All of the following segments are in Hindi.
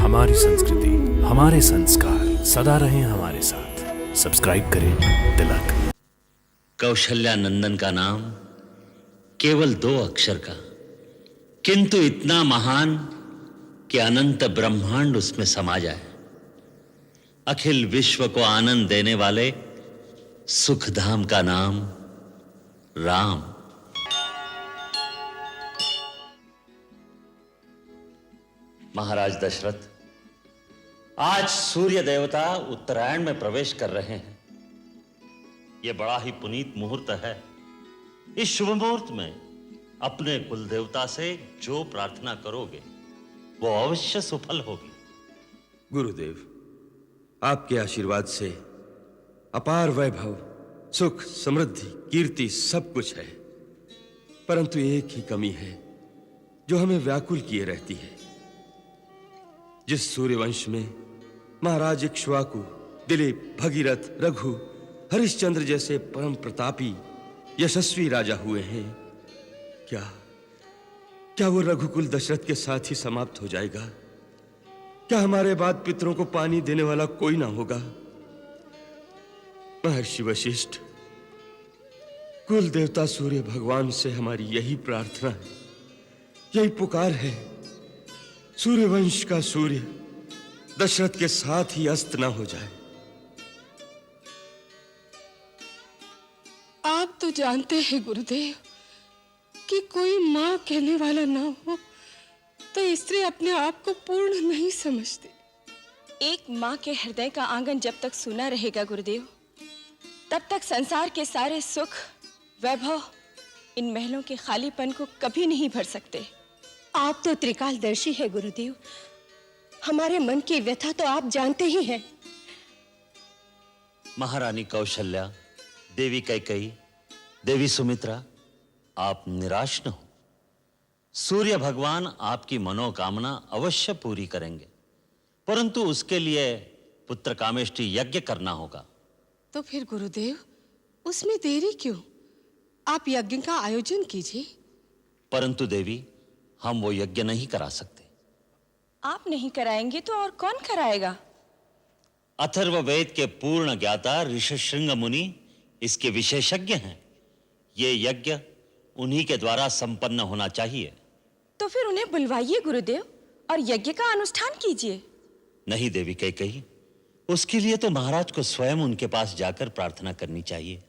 हमारी संस्कृति, हमारे संस्कार सदा रहें हमारे साथ। सब्सक्राइब करें तिलक। कौशल्या नंदन का नाम केवल 2 अक्षर का, किंतु इतना महान कि अनंत ब्रह्मांड उसमें समा जाए। अखिल विश्व को आनंद देने वाले सुखधाम का नाम राम। महाराज दशरथ, आज सूर्य देवता उत्तरायण में प्रवेश कर रहे हैं। यह बड़ा ही पुनीत मुहूर्त है। इस शुभ मुहूर्त में अपने कुल देवता से जो प्रार्थना करोगे वो अवश्य सफल होगी। गुरुदेव, आपके आशीर्वाद से अपार वैभव, सुख, समृद्धि, कीर्ति सब कुछ है, परंतु एक ही कमी है जो हमें व्याकुल किए रहती है। जिस सूर्यवंश में महाराज इक्ष्वाकु, दिलीप, भगीरथ, रघु, हरिश्चंद्र जैसे परम प्रतापी यशस्वी राजा हुए हैं, क्या वो रघुकुल दशरथ के साथ ही समाप्त हो जाएगा? क्या हमारे बाद पितरों को पानी देने वाला कोई ना होगा? महर्षि वशिष्ठ, कुल देवता सूर्य भगवान से हमारी यही प्रार्थना है, यही पुकार है। सूर्यवंश का सूर्य दशरथ के साथ ही अस्त ना हो जाए। आप तो जानते हैं गुरुदेव कि कोई मां कहने वाला ना हो तो स्त्री अपने आप को पूर्ण नहीं समझती। एक मां के हृदय का आंगन जब तक सूना रहेगा गुरुदेव, तब तक संसार के सारे सुख, वैभव इन महलों के खालीपन को कभी नहीं भर सकते। आप तो त्रिकालदर्शी है गुरुदेव, हमारे मन की व्यथा तो आप जानते ही हैं। महारानी कौशल्या, देवी कैकेयी, देवी सुमित्रा, आप निराश न हो। सूर्य भगवान आपकी मनोकामना अवश्य पूरी करेंगे, परंतु उसके लिए पुत्र कामेष्टि यज्ञ करना होगा। तो फिर गुरुदेव, उसमें देरी क्यों? आप यज्ञ का आयोजन कीजिए। परंतु देवी, हम वो यज्ञ नहीं करा सकते। आप नहीं कराएंगे तो और कौन कराएगा? अथर्ववेद के पूर्ण ज्ञाता ऋषशृंग मुनि इसके विशेषज्ञ हैं। ये यज्ञ उन्हीं के द्वारा संपन्न होना चाहिए। तो फिर उन्हें बुलवाइए गुरुदेव और यज्ञ का अनुष्ठान कीजिए। नहीं देवी कैकेयी, उसके लिए तो महाराज को स्वयं उनके पास जाकर प्रार्थना करनी चाहिए।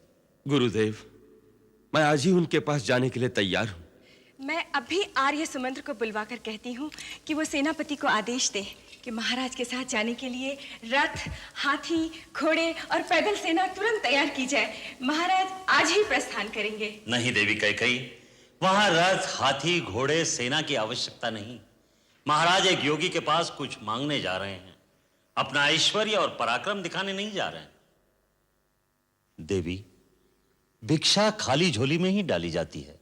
गुरुदेव, मैं आज ही उनके पास जाने के लिए तैयार हूं। मैं अभी आर्य सुमंत्र को बुलवाकर कहती हूँ कि वो सेनापति को आदेश दे कि महाराज के साथ जाने के लिए रथ, हाथी, घोड़े और पैदल सेना तुरंत तैयार की जाए। महाराज आज ही प्रस्थान करेंगे। नहीं देवी कैकेयी, वहां रथ, हाथी, घोड़े, सेना की आवश्यकता नहीं। महाराज एक योगी के पास कुछ मांगने जा रहे हैं, अपना ऐश्वर्य और पराक्रम दिखाने नहीं जा रहे हैं। देवी, भिक्षा खाली झोली में ही डाली जाती है।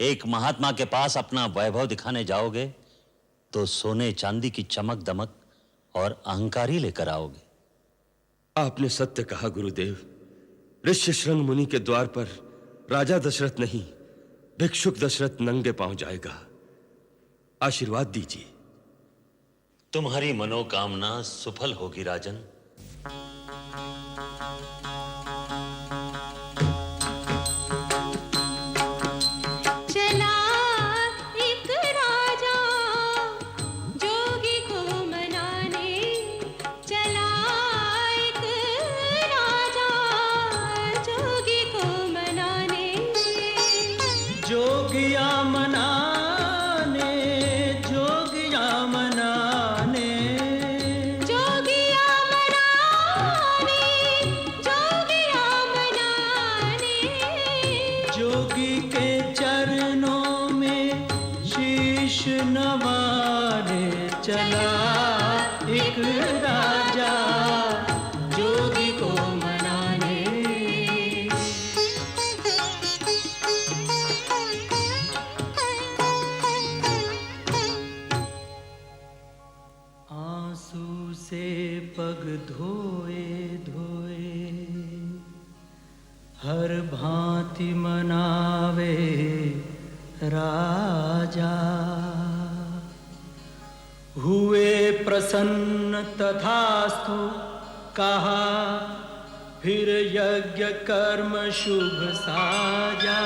एक महात्मा के पास अपना वैभव दिखाने जाओगे तो सोने चांदी की चमक दमक और अहंकार ही लेकर आओगे। आपने सत्य कहा गुरुदेव। ऋष्यशृंग मुनि के द्वार पर राजा दशरथ नहीं, भिक्षुक दशरथ नंगे पांव जाएगा। आशीर्वाद दीजिए। तुम्हारी मनोकामना सफल होगी राजन। पग धोए धोए हर भांति मनावे राजा हुए प्रसन्न तथास्तु कहा, फिर यज्ञ कर्म शुभ साजा।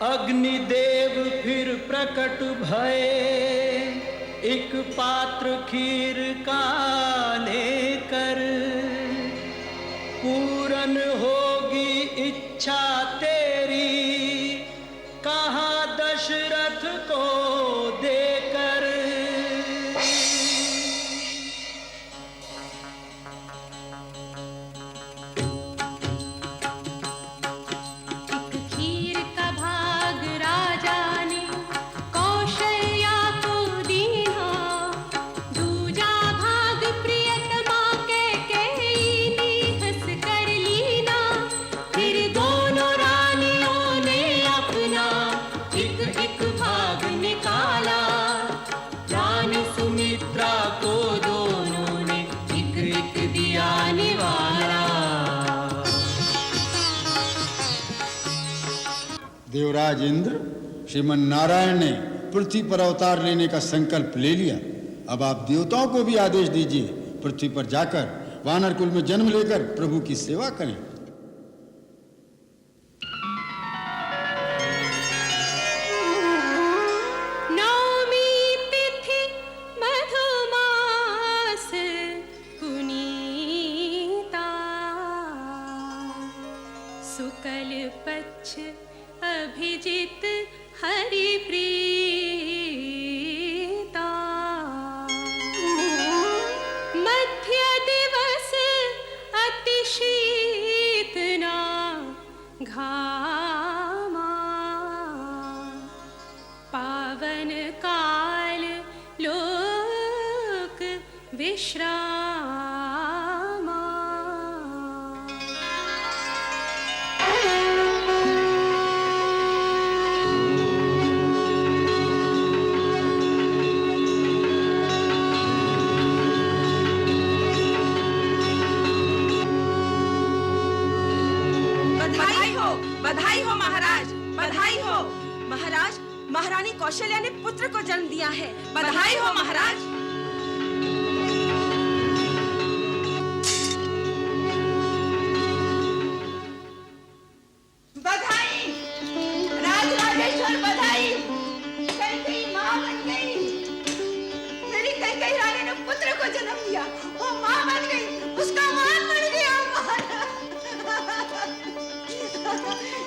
अग्निदेव फिर प्रकट भये, एक पात्र खीर का लेकर, पूरन होगी इच्छा तेरी, कहा दशरथ को देकर। देवराज इंद्र, श्रीमन नारायण ने पृथ्वी पर अवतार लेने का संकल्प ले लिया। अब आप देवताओं को भी आदेश दीजिए, पृथ्वी पर जाकर वानर कुल में जन्म लेकर प्रभु की सेवा करें। शुक्ल पक्ष अभिजित हरि प्रीता, मध्य दिवस अति शीतना घामा, पावन काल लोक विश्रामा। बधाई हो महाराज, बधाई हो महाराज। महारानी कौशल्या ने पुत्र को जन्म दिया है। बधाई हो महाराज। बधाई राजराजेश्वर, बधाई। कैकेयी माँ बन गई। मेरी कैकेयी रानी ने पुत्र को जन्म दिया, वो माँ बन गई, उसका मान बढ़ गया।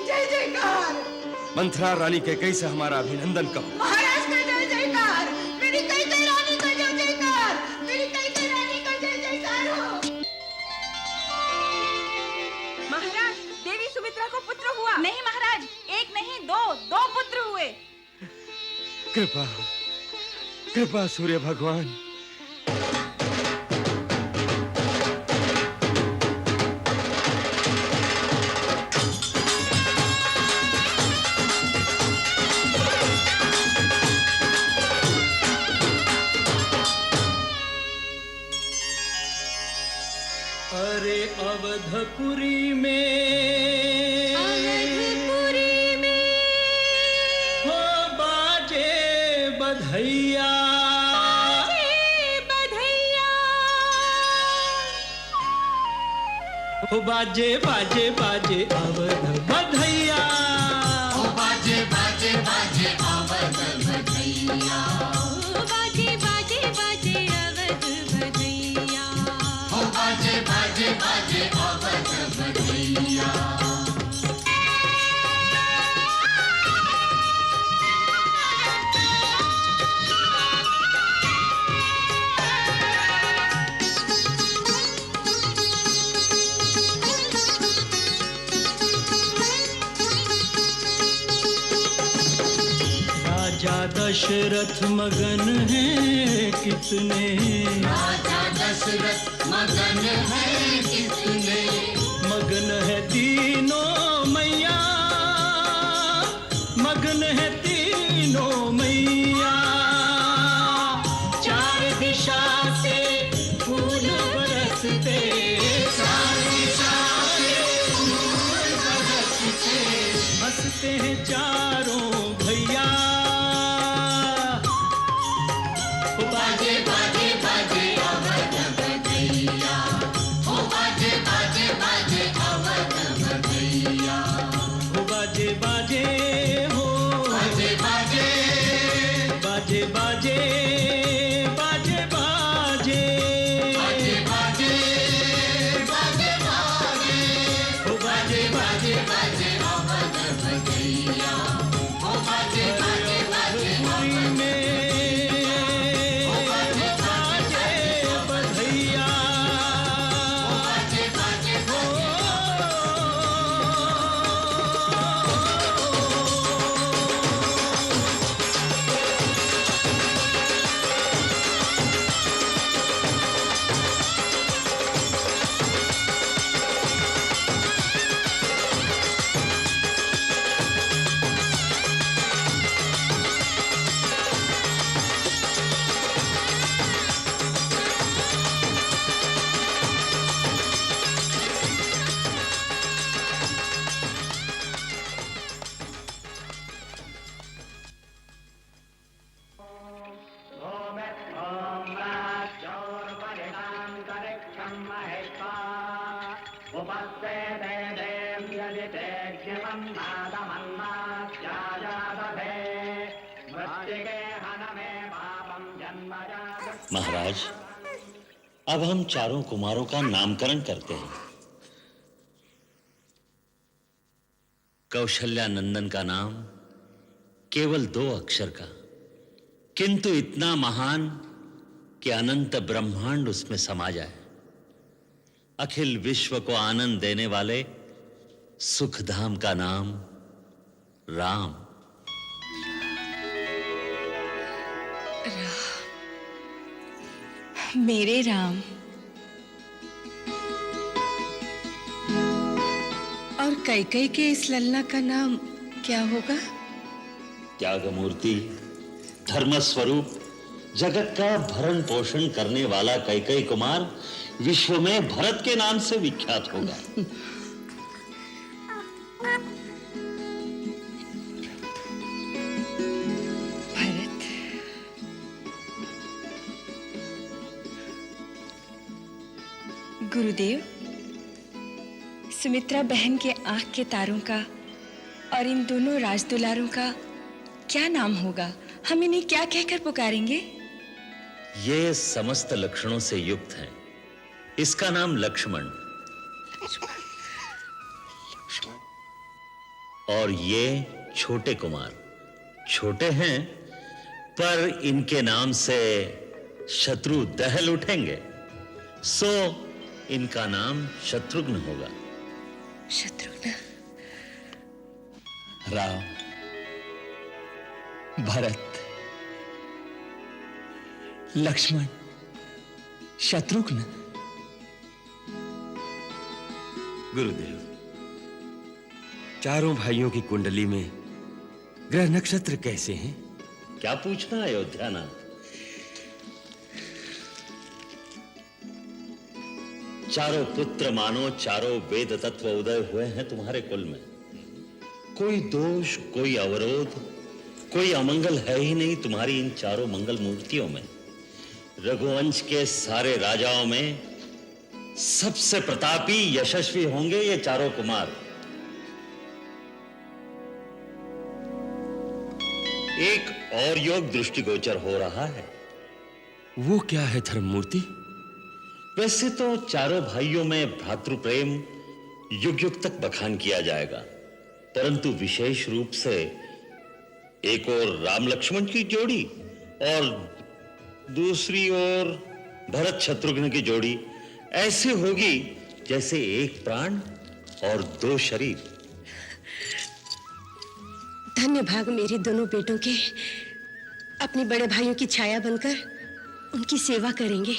जय जयकार। मंथरा रानी कैकेयी से हमारा अभिनंदन कहो। महाराज का जय जयकार। मेरी कैकेयी रानी का जय जयकार। मेरी कैकेयी रानी का जय जयकार हो। महाराज, देवी सुमित्रा को पुत्र हुआ। नहीं महाराज, एक नहीं दो पुत्र हुए। कृपा कृपा सूर्य भगवान। अरे अवधपुरी में हो बाजे बधैया, हो बाजे बाजे बाजे अवध बधैया, हो बाजे बाजे बाजे अवध बधैया, हो बाजे बाजे बाजे अवध बधैया, हो बाजे बाजे बाजे अवध बधैया। राजा दशरथ मगन है कितने, राजा दशरथ मगन है कितने, मगन है तीनों मैया, मगन है तीनों मैया। चार दिशा से फूल बरसते, चार दिशा से फूल बरसते, हंसते हैं चारों भैया। बाजे बाजे बाजे अवध बधैया, ओ बाजे बाजे बाजे अवध बधैया, हो बाजे बाजे हो, बाजे बाजे बाजे बाजे बाजे बाजे, बाजे बाजे बाजे बाजे, हो बाजे बाजे बाजे अवध बधैया, ओ बाजे बाजे बाजे बाजे में बाजे बधैया। बाजे बाजे महाराज, अब हम चारों कुमारों का नामकरण करते हैं। कौशल्या नंदन का नाम केवल 2 अक्षर का, किंतु इतना महान कि अनंत ब्रह्मांड उसमें समा जाए। अखिल विश्व को आनंद देने वाले सुखधाम का नाम राम। मेरे राम। और कैकई के इस ललना का नाम क्या होगा? त्यागमूर्ति, धर्म स्वरूप, जगत का भरण पोषण करने वाला कैकई कुमार विश्व में भरत के नाम से विख्यात होगा। भरत। गुरुदेव, सुमित्रा बहन के आंख के तारों का और इन दोनों राजदुलारों का क्या नाम होगा? हम इन्हें क्या कहकर पुकारेंगे? ये समस्त लक्षणों से युक्त हैं। इसका नाम लक्ष्मण, और ये छोटे कुमार। छोटे हैं पर इनके नाम से शत्रु दहल उठेंगे, सो इनका नाम शत्रुघ्न होगा। शत्रुघ्न। राम, भरत, लक्ष्मण, शत्रुघ्न। गुरुदेव, चारों भाइयों की कुंडली में ग्रह नक्षत्र कैसे हैं? क्या पूछना अयोध्यानाथ? चारों पुत्र मानो चारों वेद तत्व उदय हुए हैं तुम्हारे कुल में। कोई दोष, कोई अवरोध, कोई अमंगल है ही नहीं तुम्हारी इन चारों मंगल मूर्तियों में। रघुवंश के सारे राजाओं में सबसे प्रतापी, यशस्वी होंगे ये चारों कुमार। एक और योग दृष्टिगोचर हो रहा है। वो क्या है धर्ममूर्ति? वैसे तो चारों भाइयों में भ्रातृ प्रेम युग युग तक बखान किया जाएगा, परंतु विशेष रूप से एक और राम लक्ष्मण की जोड़ी और दूसरी ओर भरत शत्रुघ्न की जोड़ी ऐसी होगी जैसे एक प्राण और 2 शरीर। धन्य भाग मेरे दोनों बेटों के अपने बड़े भाइयों की छाया बनकर उनकी सेवा करेंगे।